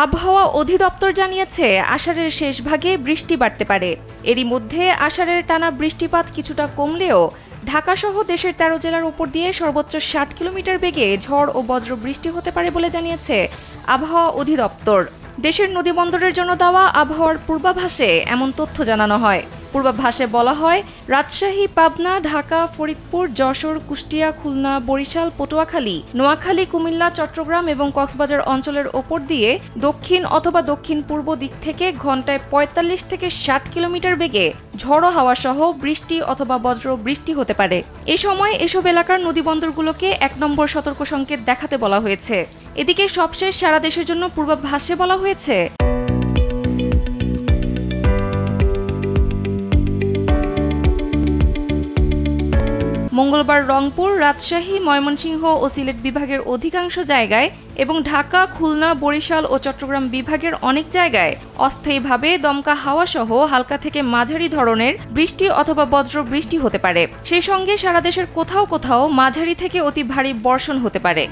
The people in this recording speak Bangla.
আবহাওয়া অধিদপ্তর জানিয়েছে আষাঢ়ের শেষ ভাগে বৃষ্টি বাড়তে পারে। এরই মধ্যে আষাঢ়ের টানা বৃষ্টিপাত কিছুটা কমলেও ঢাকাসহ দেশের ১৩ জেলার উপর দিয়ে সর্বোচ্চ ৬০ কিলোমিটার বেগে ঝড় ও বজ্র বৃষ্টি হতে পারে বলে জানিয়েছে আবহাওয়া অধিদপ্তর। দেশের নদীবন্দরের জন্য দেওয়া আবহাওয়ার পূর্বাভাসে এমন তথ্য জানানো হয়। পূর্বাভাসে বলা হয়, রাজশাহী, পাবনা, ঢাকা, ফরিদপুর, যশোর, কুষ্টিয়া, খুলনা, বরিশাল, পটুয়াখালী, নোয়াখালী, কুমিল্লা, চট্টগ্রাম এবং কক্সবাজার অঞ্চলের ওপর দিয়ে দক্ষিণ অথবা দক্ষিণ পূর্ব দিক থেকে ঘন্টায় ৪৫ থেকে ৬০ কিলোমিটার বেগে ঝড়ো হাওয়া সহ বৃষ্টি অথবা বজ্র বৃষ্টি হতে পারে। এ সময় এসব এলাকার নদীবন্দরগুলোকে ১ নম্বর সতর্ক সংকেত দেখাতে বলা হয়েছে। এদিকে সবশেষ সারা দেশের জন্য পূর্বাভাসে বলা হয়েছে, মঙ্গলবার রংপুর, রাজশাহী, ময়মনসিংহ ও সিলেট বিভাগের অধিকাংশ জায়গায় এবং ঢাকা, খুলনা, বরিশাল ও চট্টগ্রাম বিভাগের অনেক জায়গায় অস্থায়ীভাবে দমকা হাওয়া সহ হালকা থেকে মাঝারি ধরনের বৃষ্টি অথবা বজ্র বৃষ্টি হতে পারে। সেই সঙ্গে সারা দেশের কোথাও কোথাও মাঝারি থেকে অতি ভারী বর্ষণ হতে পারে।